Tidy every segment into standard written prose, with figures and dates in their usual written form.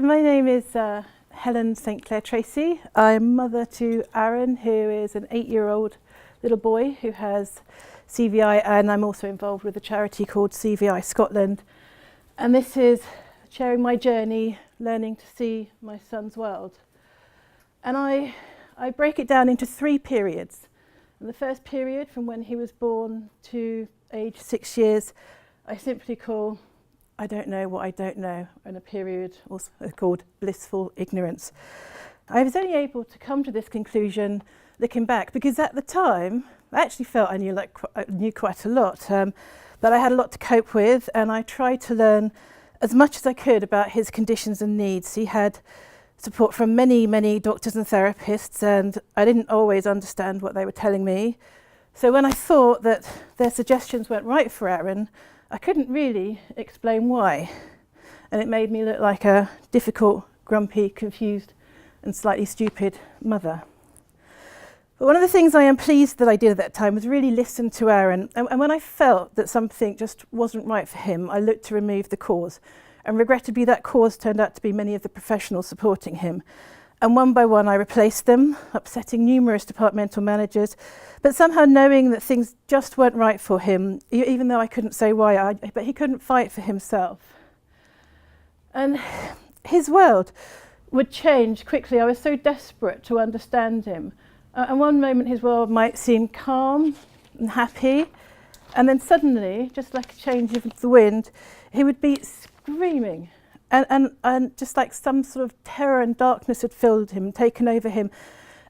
My name is Helen St Clair Tracy. I'm mother to Aaron, who is an 8-year-old little boy who has CVI, and I'm also involved with a charity called CVI Scotland. And this is sharing my journey, learning to see my son's world. And I break it down into 3 periods. And the first period, from when he was born to age 6 years, I simply call I don't know what I don't know, and a period also called Blissful Ignorance. I was only able to come to this conclusion looking back because at the time I actually felt I knew quite a lot, but I had a lot to cope with, and I tried to learn as much as I could about his conditions and needs. He had support from many doctors and therapists, and I didn't always understand what they were telling me. So when I thought that their suggestions weren't right for Aaron, I couldn't really explain why, and it made me look like a difficult, grumpy, confused and slightly stupid mother. But one of the things I am pleased that I did at that time was really listen to Aaron, and when I felt that something just wasn't right for him, I looked to remove the cause, and regrettably that cause turned out to be many of the professionals supporting him. And one by one I replaced them, upsetting numerous departmental managers, but somehow knowing that things just weren't right for him, even though I couldn't say why, but he couldn't fight for himself. And his world would change quickly. I was so desperate to understand him. And one moment his world might seem calm and happy, and then suddenly, just like a change of the wind, he would be screaming. And just like some sort of terror and darkness had filled him, taken over him.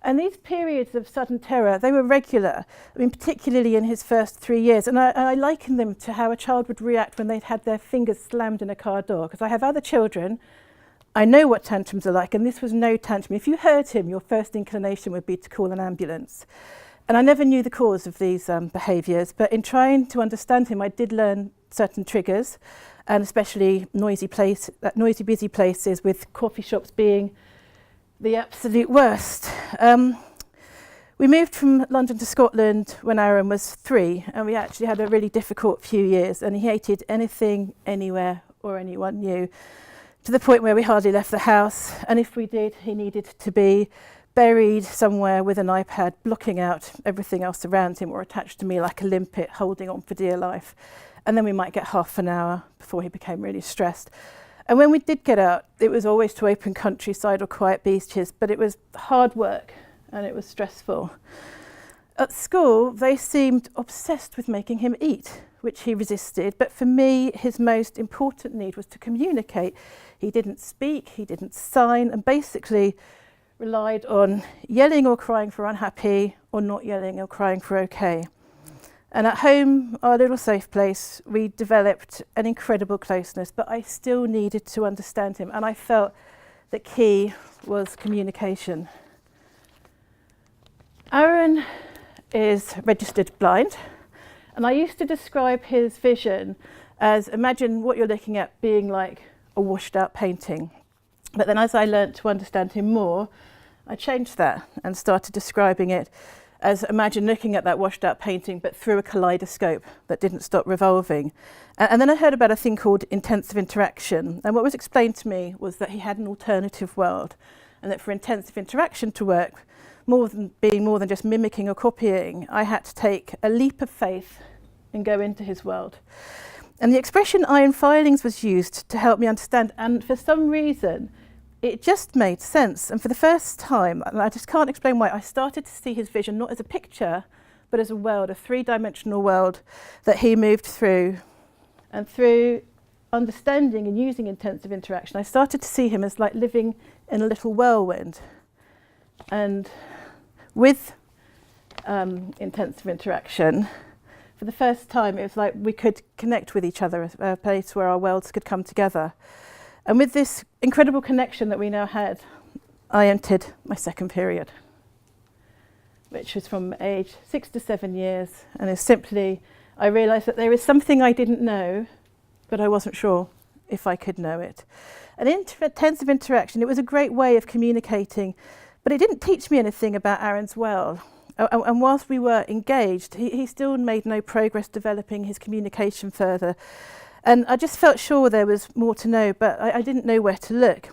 And these periods of sudden terror, they were regular. I mean, particularly in his first 3 years. And I liken them to how a child would react when they'd had their fingers slammed in a car door. Because I have other children, I know what tantrums are like, and this was no tantrum. If you heard him, your first inclination would be to call an ambulance. And I never knew the cause of these behaviours, but in trying to understand him, I did learn certain triggers, and especially noisy, busy places, with coffee shops being the absolute worst. We moved from London to Scotland when Aaron was 3, and we actually had a really difficult few years, and he hated anything, anywhere, or anyone new, to the point where we hardly left the house, and if we did, he needed to be buried somewhere with an iPad, blocking out everything else around him, or attached to me like a limpet, holding on for dear life. And then we might get half an hour before he became really stressed. And when we did get out, it was always to open countryside or quiet beaches, but it was hard work and it was stressful. At school, they seemed obsessed with making him eat, which he resisted. But for me, his most important need was to communicate. He didn't speak, he didn't sign, and basically relied on yelling or crying for unhappy, or not yelling or crying for okay. And at home, our little safe place, we developed an incredible closeness, but I still needed to understand him, and I felt the key was communication. Aaron is registered blind, and I used to describe his vision as, imagine what you're looking at being like a washed out painting. But then as I learnt to understand him more, I changed that and started describing it as, imagine looking at that washed out painting but through a kaleidoscope that didn't stop revolving. And then I heard about a thing called intensive interaction, and what was explained to me was that he had an alternative world, and that for intensive interaction to work, more than just mimicking or copying, I had to take a leap of faith and go into his world. And the expression iron filings was used to help me understand, and for some reason it just made sense. And for the first time, and I just can't explain why, I started to see his vision not as a picture, but as a world, a 3-dimensional world that he moved through. And through understanding and using intensive interaction, I started to see him as like living in a little whirlwind. And with intensive interaction, for the first time, it was like we could connect with each other, a place where our worlds could come together. And with this incredible connection that we now had, I entered my second period, which was from age 6 to 7 years. And it's simply, I realised that there is something I didn't know, but I wasn't sure if I could know it. And intensive interaction, it was a great way of communicating, but it didn't teach me anything about Aaron's world. And whilst we were engaged, he still made no progress developing his communication further. And I just felt sure there was more to know, but I didn't know where to look.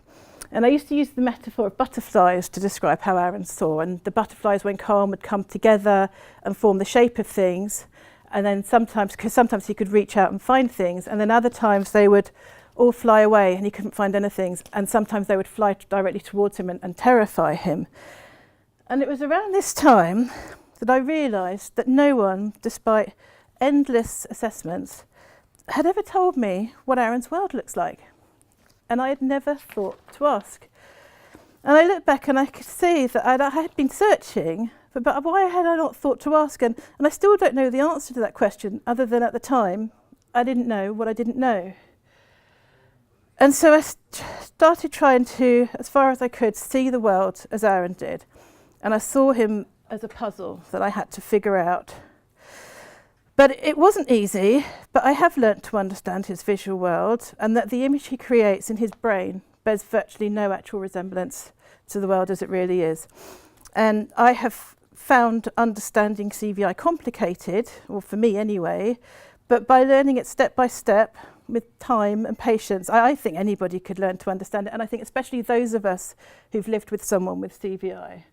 And I used to use the metaphor of butterflies to describe how Aaron saw, and the butterflies, when calm, would come together and form the shape of things, and then sometimes he could reach out and find things, and then other times they would all fly away and he couldn't find anything, and sometimes they would fly directly towards him and terrify him. And it was around this time that I realised that no one, despite endless assessments, had ever told me what Aaron's world looks like. And I had never thought to ask. And I look back and I could see that I had been searching, but why had I not thought to ask? And I still don't know the answer to that question, other than at the time, I didn't know what I didn't know. And so I started trying to, as far as I could, see the world as Aaron did. And I saw him as a puzzle that I had to figure out. But it wasn't easy, but I have learnt to understand his visual world, and that the image he creates in his brain bears virtually no actual resemblance to the world as it really is. And I have found understanding CVI complicated, or for me anyway, but by learning it step by step, with time and patience, I think anybody could learn to understand it, and I think especially those of us who've lived with someone with CVI.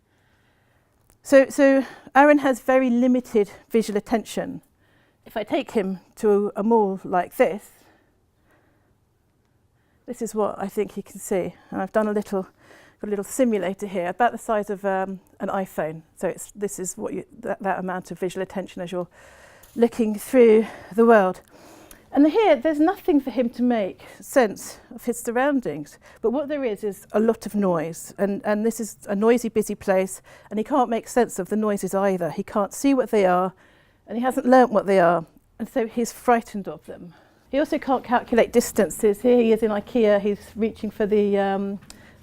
So Aaron has very limited visual attention. If I take him to a mall like this is what I think he can see. And I've done got a little simulator here, about the size of an iPhone. So this is what that amount of visual attention as you're looking through the world. And here, there's nothing for him to make sense of his surroundings. But what there is a lot of noise. And this is a noisy, busy place. And he can't make sense of the noises either. He can't see what they are. And he hasn't learnt what they are. And so he's frightened of them. He also can't calculate distances. Here he is in IKEA. He's reaching for the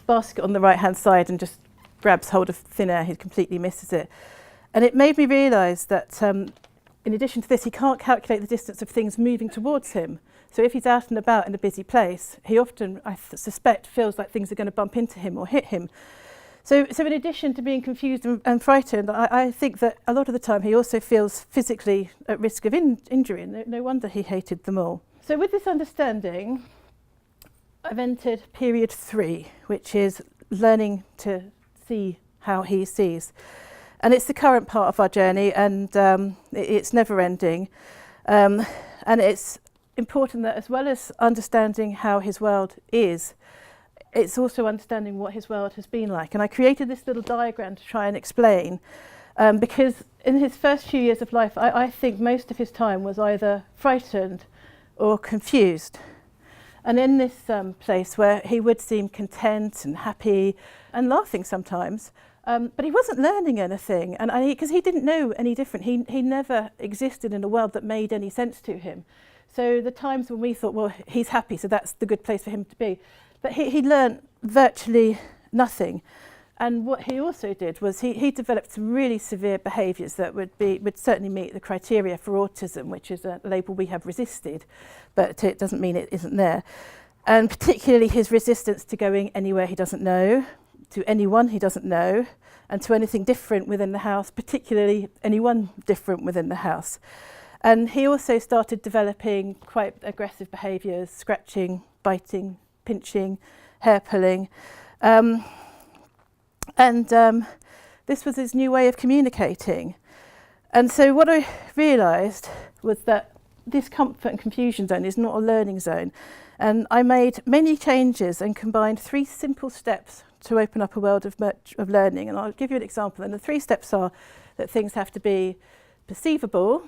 basket on the right-hand side and just grabs hold of thin air. He completely misses it. And it made me realise that in addition to this, he can't calculate the distance of things moving towards him. So if he's out and about in a busy place, he often, I suspect, feels like things are going to bump into him or hit him. So in addition to being confused and frightened, I think that a lot of the time he also feels physically at risk of injury, and no wonder he hated them all. So with this understanding, I've entered period 3, which is learning to see how he sees. And it's the current part of our journey, and it's never ending. And it's important that as well as understanding how his world is, it's also understanding what his world has been like. And I created this little diagram to try and explain, because in his first few years of life, I think most of his time was either frightened or confused. And in this place where he would seem content and happy and laughing sometimes, but he wasn't learning anything, and because he didn't know any different. He never existed in a world that made any sense to him. So the times when we thought, well, he's happy, so that's the good place for him to be. But he learnt virtually nothing. And what he also did was he developed some really severe behaviours that would certainly meet the criteria for autism, which is a label we have resisted, but it doesn't mean it isn't there. And particularly his resistance to going anywhere he doesn't know, to anyone he doesn't know, and to anything different within the house, particularly anyone different within the house. And he also started developing quite aggressive behaviours, scratching, biting, pinching, hair pulling. This was his new way of communicating. And so what I realised was that this comfort and confusion zone is not a learning zone. And I made many changes and combined 3 simple steps to open up a world of learning. And I'll give you an example. And the 3 steps are that things have to be perceivable,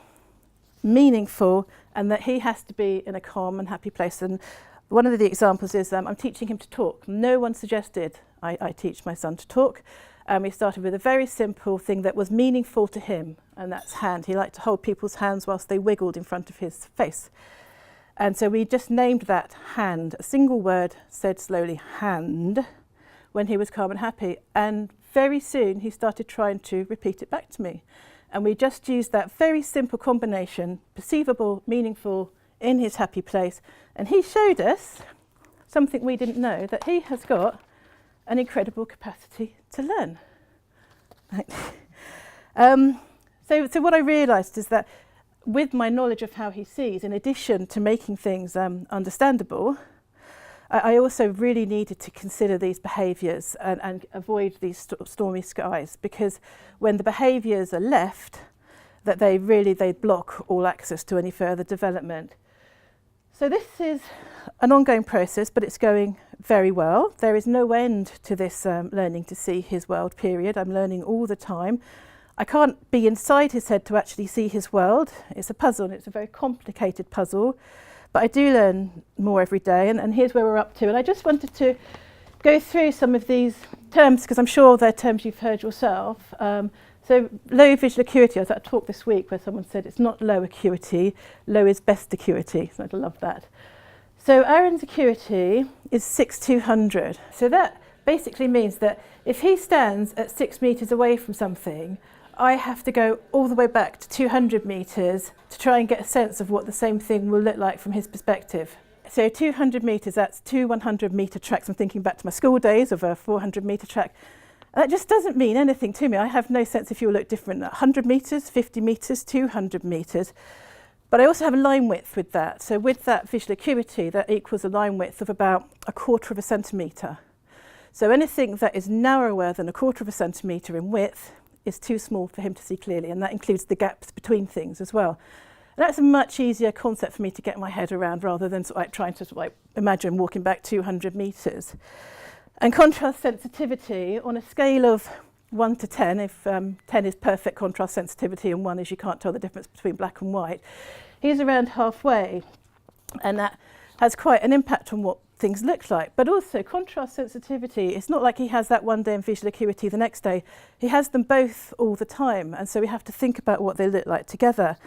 meaningful, and that he has to be in a calm and happy place. And one of the examples is I'm teaching him to talk. No one suggested I teach my son to talk. We started with a very simple thing that was meaningful to him, and that's hand. He liked to hold people's hands whilst they wiggled in front of his face. And so we just named that hand, a single word, said slowly, hand, when he was calm and happy. And very soon he started trying to repeat it back to me. And we just used that very simple combination, perceivable, meaningful, in his happy place. And he showed us something we didn't know, that he has got an incredible capacity to learn. So what I realised is that with my knowledge of how he sees, in addition to making things understandable, I also really needed to consider these behaviours and avoid these stormy skies, because when the behaviours are left, that they block all access to any further development. So this is an ongoing process, but it's going very well. There is no end to this learning to see his world period. I'm learning all the time. I can't be inside his head to actually see his world. It's a puzzle, and it's a very complicated puzzle. But I do learn more every day, and here's where we're up to. And I just wanted to go through some of these terms, because I'm sure they're terms you've heard yourself. So low visual acuity, I was at a talk this week where someone said it's not low acuity, low is best acuity. So I love that. So Aaron's acuity is 6/200. So that basically means that if he stands at 6 metres away from something, I have to go all the way back to 200 metres to try and get a sense of what the same thing will look like from his perspective. So 200 metres, that's 2 100-metre tracks. I'm thinking back to my school days of a 400-metre track. That just doesn't mean anything to me. I have no sense if you'll look different at 100 metres, 50 metres, 200 metres. But I also have a line width with that. So with that visual acuity, that equals a line width of about 1/4 centimetre. So anything that is narrower than 1/4 centimetre in width is too small for him to see clearly, and that includes the gaps between things as well. And that's a much easier concept for me to get my head around, rather than sort of like trying to sort of like imagine walking back 200 metres. And contrast sensitivity, on a scale of 1 to 10, if 10 is perfect contrast sensitivity and 1 is you can't tell the difference between black and white, he's around halfway, and that has quite an impact on what things look like. But also contrast sensitivity, it's not like he has that one day and visual acuity the next day. He has them both all the time, and so we have to think about what they look like together.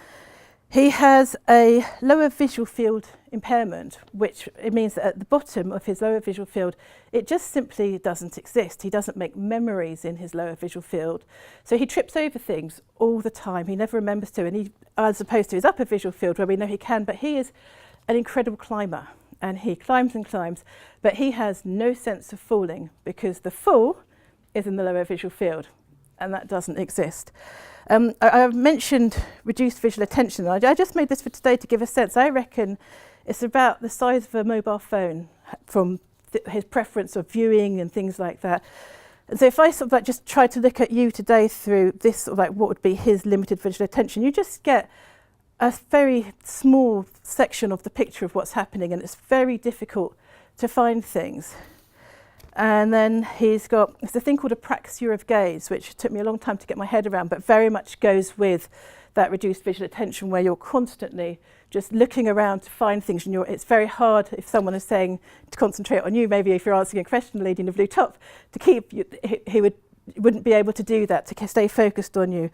He has a lower visual field impairment, which it means that at the bottom of his lower visual field, it just simply doesn't exist. He doesn't make memories in his lower visual field. So he trips over things all the time. He never remembers to, and he, as opposed to his upper visual field where we know he can, but he is an incredible climber, and he climbs and climbs, but he has no sense of falling, because the fall is in the lower visual field, and that doesn't exist. I've mentioned reduced visual attention. I just made this for today to give a sense. I reckon it's about the size of a mobile phone from his preference of viewing and things like that. And so if I sort of like just try to look at you today through this, sort of like what would be his limited visual attention, you just get a very small section of the picture of what's happening, and it's very difficult to find things. And then he's got, it's a thing called apraxia of gaze, which took me a long time to get my head around, but very much goes with that reduced visual attention, where you're constantly just looking around to find things, and it's very hard if someone is saying to concentrate on you, maybe if you're answering a question, the lady in the blue top, to keep you, he wouldn't be able to do that, to stay focused on you.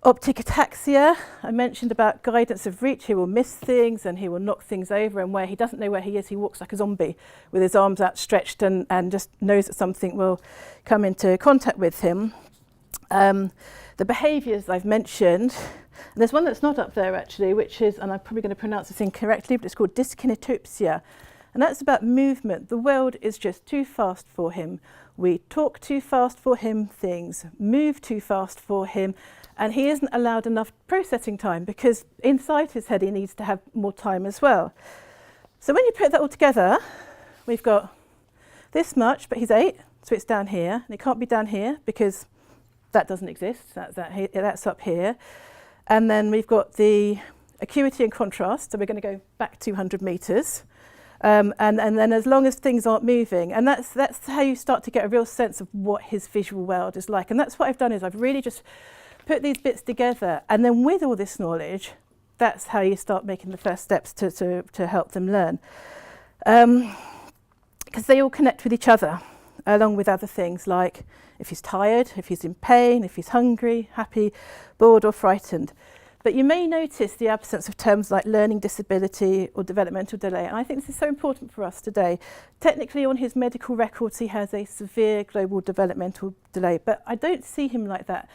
Optic ataxia, I mentioned about guidance of reach. He will miss things and he will knock things over, and where he doesn't know where he is, he walks like a zombie with his arms outstretched and just knows that something will come into contact with him. The behaviours I've mentioned, and there's one that's not up there actually, which is, and I'm probably going to pronounce this incorrectly, but it's called dyskinetopsia, and that's about movement. The world is just too fast for him. We talk too fast for him, things move too fast for him, and he isn't allowed enough processing time, because inside his head he needs to have more time as well. So when you put that all together, we've got this much, but he's 8, so it's down here, and it can't be down here because that doesn't exist, that's up here. And then we've got the acuity and contrast, so we're going to go back 200 metres. And then as long as things aren't moving, and that's how you start to get a real sense of what his visual world is like. And that's what I've done, is I've really just put these bits together, and then with all this knowledge, that's how you start making the first steps to help them learn. Because they all connect with each other, along with other things like if he's tired, if he's in pain, if he's hungry, happy, bored or frightened. But you may notice the absence of terms like learning disability or developmental delay, and I think this is so important for us today. Technically on his medical records he has a severe global developmental delay, but I don't see him like that.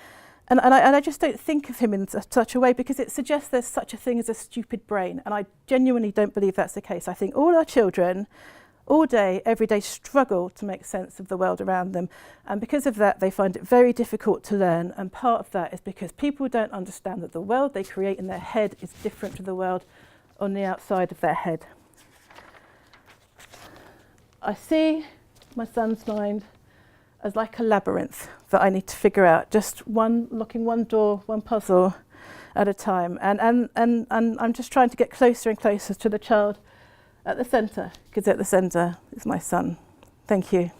And I just don't think of him in such a way, because it suggests there's such a thing as a stupid brain, and I genuinely don't believe that's the case. I think all our children, all day, every day, struggle to make sense of the world around them, and because of that they find it very difficult to learn, and part of that is because people don't understand that the world they create in their head is different to the world on the outside of their head. I see my son's mind as like a labyrinth that I need to figure out, just looking one door, one puzzle at a time. And I'm just trying to get closer and closer to the child at the centre, because at the centre is my son. Thank you.